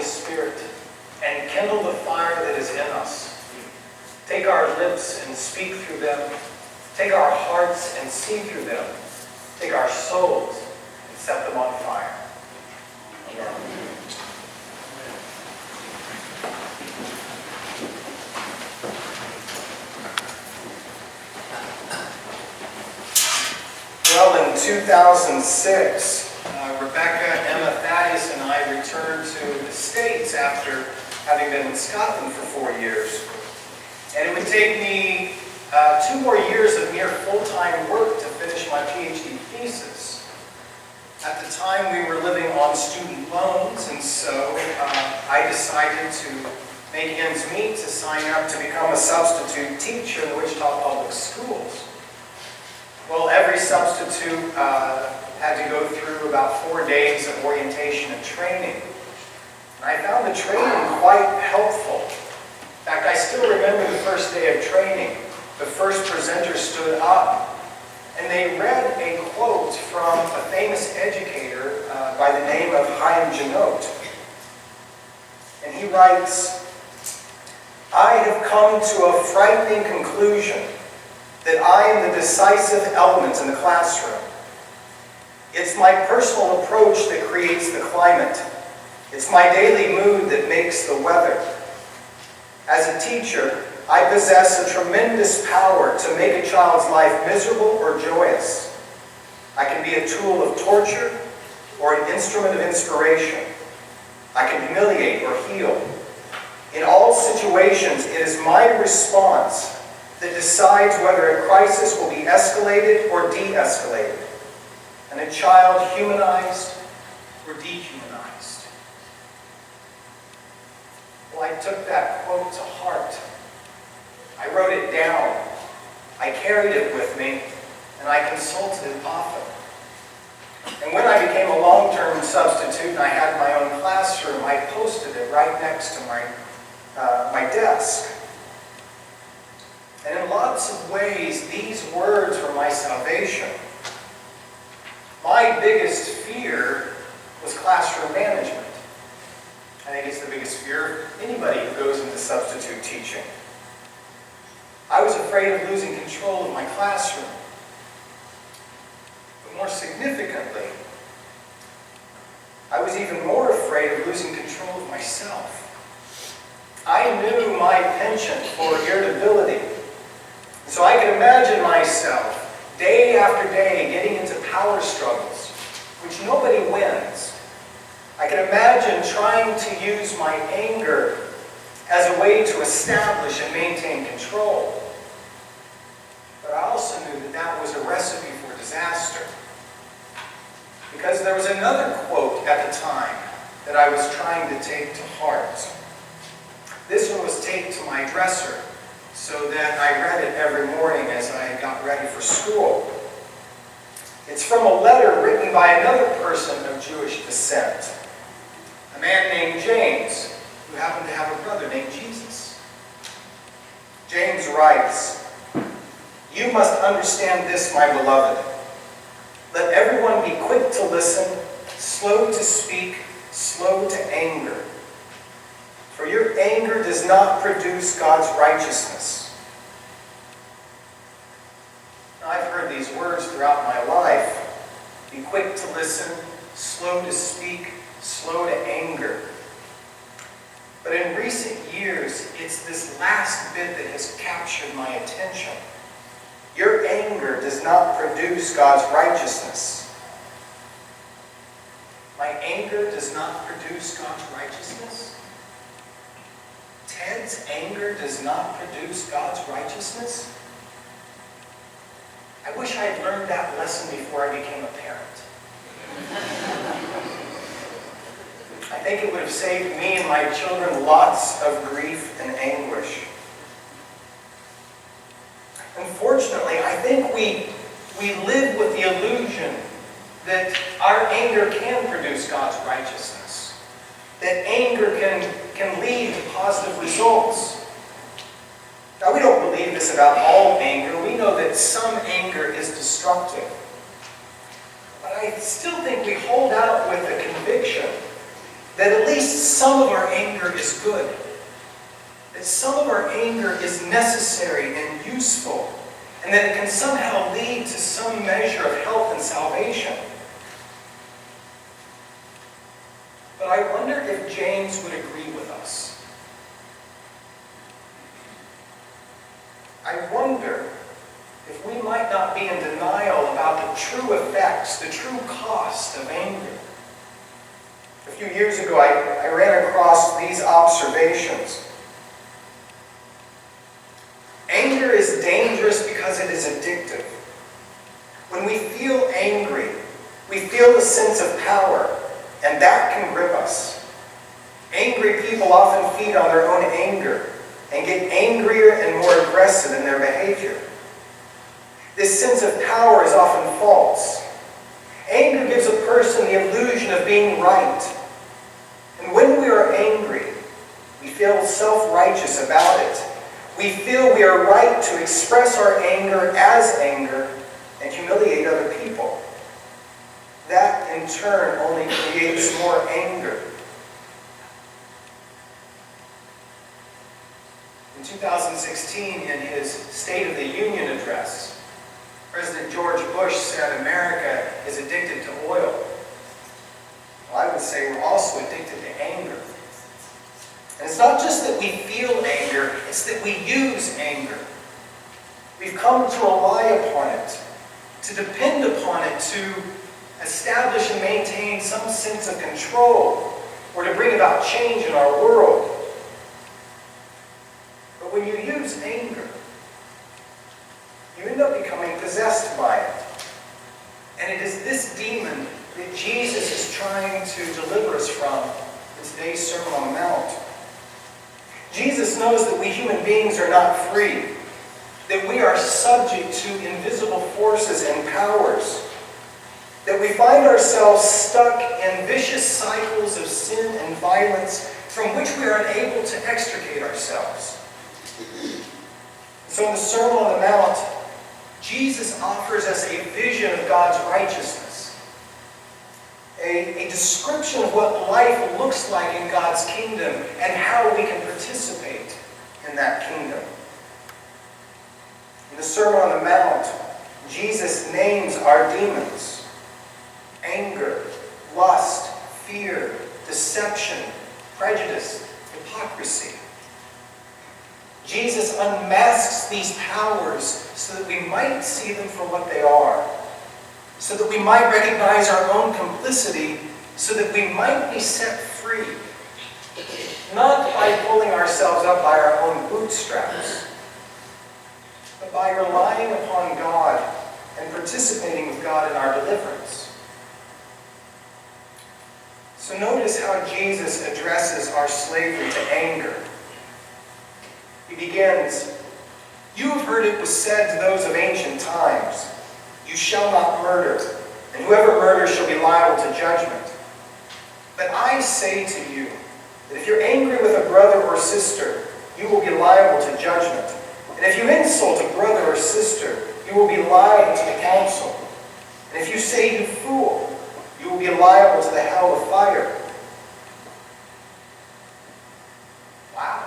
Spirit and kindle the fire that is in us. Take our lips and speak through them. Take our hearts and see through them. Take our souls and set them on fire. Amen. Well, in 2006, Rebecca, Emma, Thaddeus, and I returned to the States after having been in Scotland for 4 years. And it would take me 2 more years of near full-time work to finish my PhD thesis. At the time, we were living on student loans, and so I decided to make ends meet to sign up to become a substitute teacher in the Wichita Public Schools. Well, every substitute had to go through about 4 days of orientation and training. And I found the training quite helpful. In fact, I still remember the first day of training. The first presenter stood up, and they read a quote from a famous educator by the name of Chaim Janot. And he writes, "I have come to a frightening conclusion that I am the decisive element in the classroom. It's my personal approach that creates the climate. It's my daily mood that makes the weather. As a teacher, I possess a tremendous power to make a child's life miserable or joyous. I can be a tool of torture or an instrument of inspiration. I can humiliate or heal. In all situations, it is my response that decides whether a crisis will be escalated or de-escalated, and a child humanized or dehumanized." Well, I took that quote to heart. I wrote it down. I carried it with me, and I consulted it often. And when I became a long-term substitute and I had my own classroom, I posted it right next to my desk. And in lots of ways, these words were my salvation. My biggest fear was classroom management. I think it's the biggest fear of anybody who goes into substitute teaching. I was afraid of losing control of my classroom. But more significantly, I was even more afraid of losing control of myself. I knew my penchant for irritability. So I could imagine myself, day after day, getting into power struggles, which nobody wins. I could imagine trying to use my anger as a way to establish and maintain control. But I also knew that that was a recipe for disaster. Because there was another quote at the time that I was trying to take to heart. This one was taped to my dresser, so that I read it every morning as I got ready for school. It's from a letter written by another person of Jewish descent, a man named James, who happened to have a brother named Jesus. James writes, "You must understand this, my beloved. Let everyone be quick to listen, slow to speak, slow to anger. For your anger does not produce God's righteousness." Now, I've heard these words throughout my life. Be quick to listen, slow to speak, slow to anger. But in recent years, it's this last bit that has captured my attention. Your anger does not produce God's righteousness. My anger does not produce God's righteousness? Ted's anger does not produce God's righteousness? I wish I had learned that lesson before I became a parent. I think it would have saved me and my children lots of grief and anguish. Unfortunately, I think we live with the illusion that our anger can produce God's righteousness. That anger can lead to positive results. Now, we don't believe this about all anger. We know that some anger is destructive. But I still think we hold out with the conviction that at least some of our anger is good, that some of our anger is necessary and useful, and that it can somehow lead to some measure of health and salvation. But I wonder if James would agree with us. I wonder if we might not be in denial about the true effects, the true cost of anger. A few years ago, I ran across these observations. Anger is dangerous because it is addictive. When we feel angry, we feel a sense of power, and that can grip us. Angry people often feed on their own anger and get angrier and more aggressive in their behavior. This sense of power is often false. Anger gives a person the illusion of being right. And when we are angry, we feel self-righteous about it. We feel we are right to express our anger as anger and humiliate other people. That, in turn, only creates more anger. In 2016, in his State of the Union address, President George Bush said America is addicted to oil. Well, I would say we're also addicted to anger. And it's not just that we feel anger, it's that we use anger. We've come to rely upon it, to depend upon it, to establish and maintain some sense of control, or to bring about change in our world. But when you use anger, you end up becoming possessed by it. And it is this demon that Jesus is trying to deliver us from in today's Sermon on the Mount. Jesus knows that we human beings are not free, that we are subject to invisible forces and powers, that we find ourselves stuck in vicious cycles of sin and violence from which we are unable to extricate ourselves. So in the Sermon on the Mount, Jesus offers us a vision of God's righteousness, a description of what life looks like in God's kingdom and how we can participate in that kingdom. In the Sermon on the Mount, Jesus names our demons: anger, lust, fear, deception, prejudice, hypocrisy. Jesus unmasks these powers so that we might see them for what they are, so that we might recognize our own complicity, so that we might be set free, not by pulling ourselves up by our own bootstraps, but by relying upon God and participating with God in our deliverance. So notice how Jesus addresses our slavery to anger. He begins, "You have heard it was said to those of ancient times, 'You shall not murder, and whoever murders shall be liable to judgment.' But I say to you that if you're angry with a brother or sister, you will be liable to judgment. And if you insult a brother or sister, you will be liable to the council. And if you say 'You fool,' you will be liable to the hell of fire." Wow.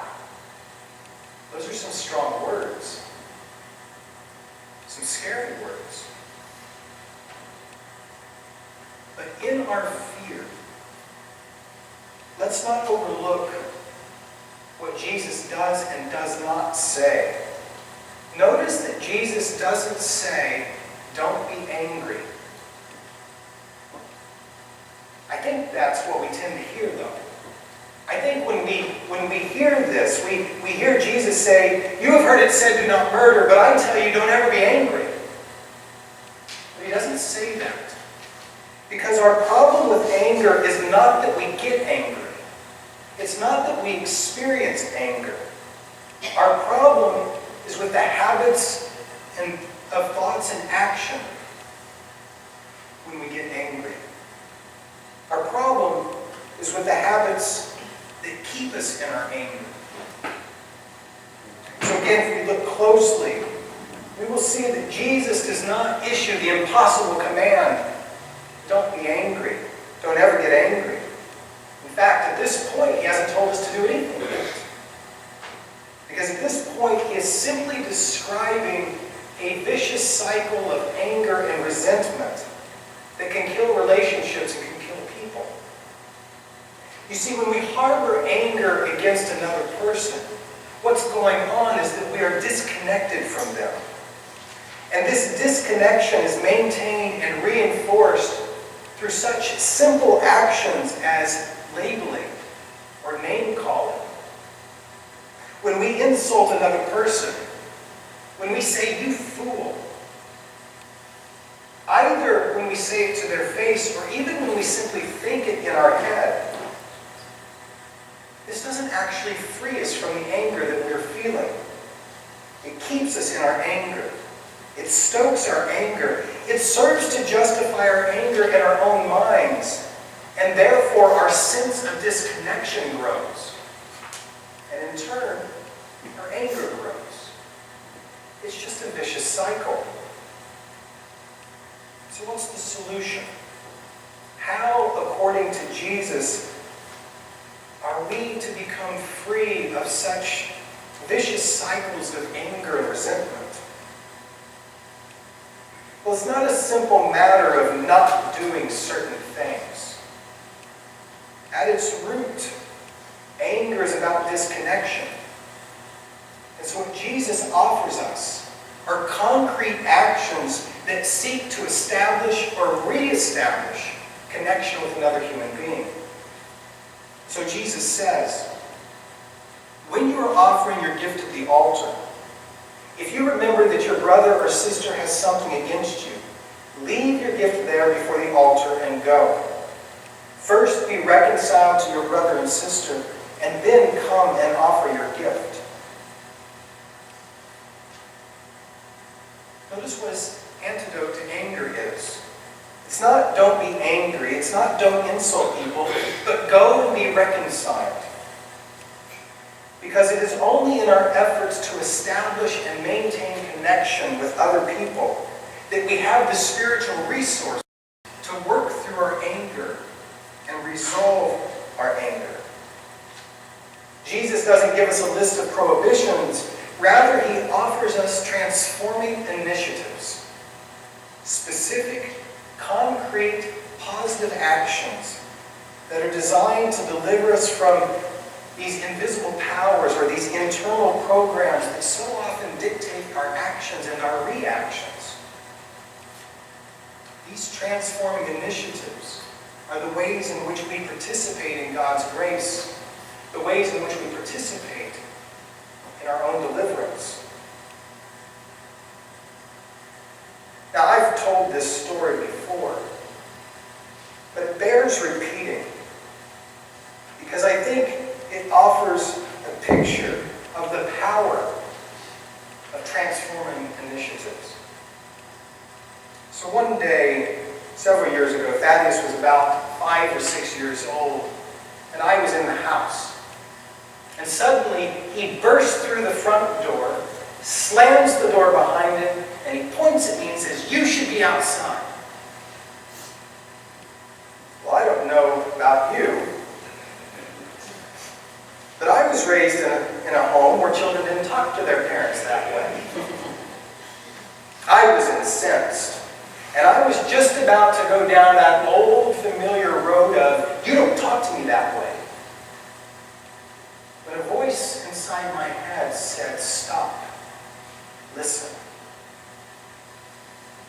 Those are some strong words. Some scary words. But in our fear, let's not overlook what Jesus does and does not say. Notice that Jesus doesn't say, "Don't be angry." I think that's what we tend to hear, though. I think when we hear this, we hear Jesus say, "You have heard it said, 'Do not murder,' but I tell you, don't ever be angry." But he doesn't say that. Because our problem with anger is not that we get angry. It's not that we experience anger. Our problem is with the habits of thoughts and action when we get angry. Our problem is with the habits that keep us in our anger. So again, if we look closely, we will see that Jesus does not issue the impossible command, "Don't be angry. Don't ever get angry." In fact, at this point, he hasn't told us to do anything yet. Because at this point, he is simply describing a vicious cycle of anger and resentment that can kill relationships and can kill people. You see, when we harbor anger against another person, what's going on is that we are disconnected from them. And this disconnection is maintained and reinforced through such simple actions as labeling or name-calling. When we insult another person, when we say, "You fool," either when we say it to their face or even when we simply think it in our head, this doesn't actually free us from the anger that we're feeling. It keeps us in our anger. It stokes our anger. It serves to justify our anger in our own minds, and therefore our sense of disconnection grows. And in turn, our anger grows. It's just a vicious cycle. So what's the solution? How, according to Jesus, are we to become free of such vicious cycles of anger and resentment? Well, it's not a simple matter of not doing certain things. At its root, anger is about disconnection. And so what Jesus offers us are concrete actions that seek to establish or reestablish connection with another human being. So Jesus says, when you are offering your gift at the altar, if you remember that your brother or sister has something against you, leave your gift there before the altar and go. First be reconciled to your brother and sister, and then come and offer your gift. Notice what his antidote to anger is. It's not don't be angry, it's not don't insult people, but go and be reconciled. Because it is only in our efforts to establish and maintain connection with other people that we have the spiritual resource to work through our anger and resolve our anger. Jesus doesn't give us a list of prohibitions. Rather, he offers us transforming initiatives, specific, concrete, positive actions that are designed to deliver us from these invisible powers or these internal programs that so often dictate our actions and our reactions. These transforming initiatives are the ways in which we participate in God's grace, the ways in which we participate in our own deliverance. Now, I've told this story before, but it bears repeating because I think it offers a picture of the power of transforming initiatives. So one day, several years ago, Thaddeus was about 5 or 6 years old, and I was in the house. And suddenly, he bursts through the front door, slams the door behind him, and he points at me and says, "You should be outside." Well, I don't know about you, but I was raised in a home where children didn't talk to their parents that way. I was incensed. And I was just about to go down that old familiar road of, "You don't talk to me that way." But a voice inside my head said, "Stop. Listen."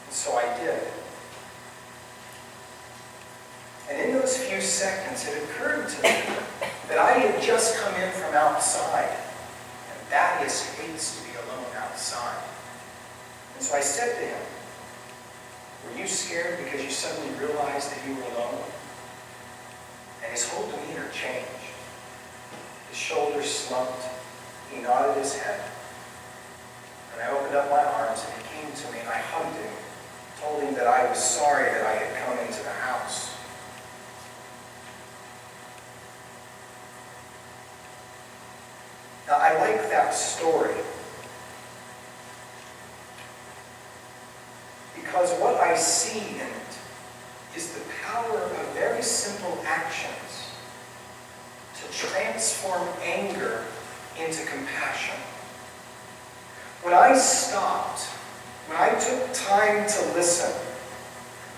And so I did. And in those few seconds, it occurred to me that I had just come in from outside. And Thaddeus hates to be alone outside. And so I said to him, "Were you scared because you suddenly realized that you were alone?" And his whole demeanor changed. His shoulders slumped. He nodded his head. And I opened up my arms and he came to me and I hugged him, told him that I was sorry that I had come into the house. Now, I like that story because what I see in it is the power of very simple actions transform anger into compassion. When I stopped, when I took time to listen,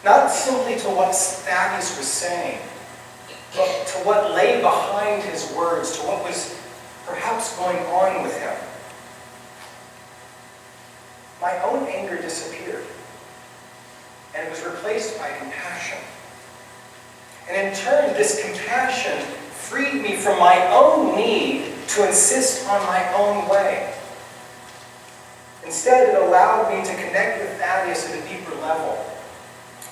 not simply to what Thaddeus was saying, but to what lay behind his words, to what was perhaps going on with him, my own anger disappeared, and it was replaced by compassion. And in turn, this compassion freed me from my own need to insist on my own way. Instead, it allowed me to connect with Thaddeus at a deeper level,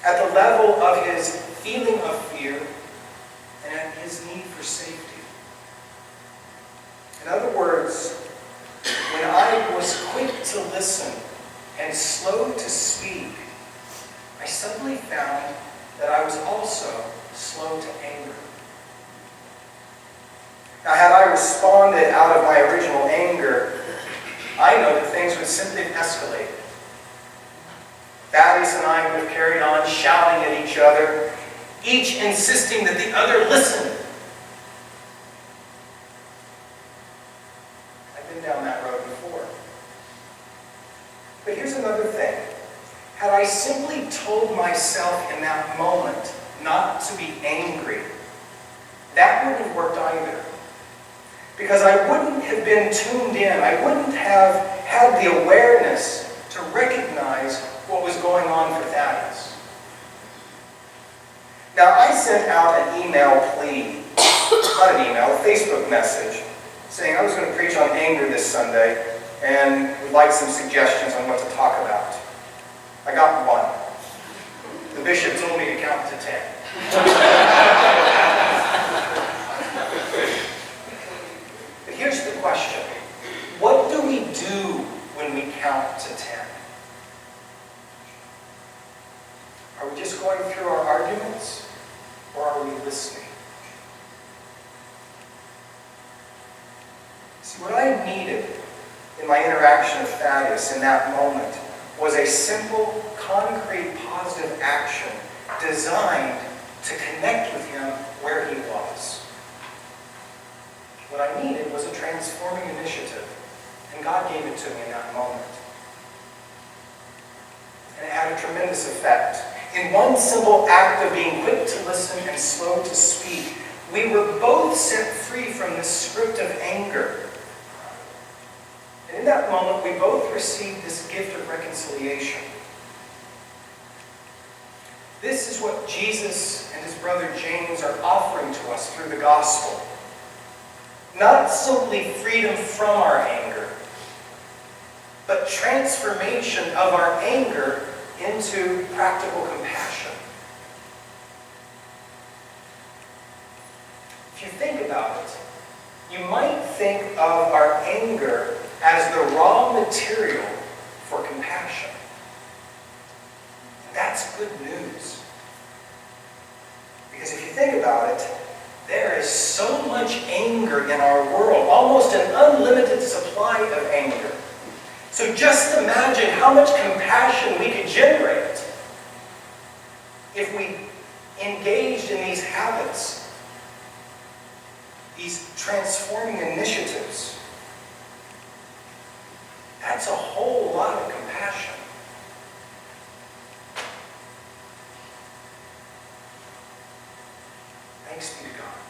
at the level of his feeling of fear and at his need for safety. In other words, when I was quick to listen and slow to speak, I suddenly found that I was also slow to anger. Now, had I responded out of my original anger, I know that things would simply escalate. Thaddeus and I would have carried on shouting at each other, each insisting that the other listen. I've been down that road before. But here's another thing. Had I simply told myself in that moment not to be angry, that wouldn't have worked either. Because I wouldn't have been tuned in. I wouldn't have had the awareness to recognize what was going on for Thaddeus. Now, I sent out an email plea, not an email, a Facebook message, saying I was going to preach on anger this Sunday and would like some suggestions on what to talk about. I got one. The bishop told me to count to 10. But here's the question. What do we do when we count to 10? Are we just going through our arguments, or are we listening? See, what I needed in my interaction with Thaddeus in that moment was a simple, concrete, positive action designed to connect with him where he was. What I needed was a transforming initiative, and God gave it to me in that moment. And it had a tremendous effect. In one simple act of being quick to listen and slow to speak, we were both set free from this script of anger. And in that moment, we both received this gift of reconciliation. This is what Jesus and his brother James are offering to us through the gospel. Not simply freedom from our anger, but transformation of our anger into practical compassion. If you think about it, you might think of our anger as the raw material for compassion. And that's good news. Because if you think about it, there is so much anger in our world, almost an unlimited supply of anger. So just imagine how much compassion we could generate if we engaged in these habits, these transforming initiatives. That's a whole lot of compassion. Thanks be to God.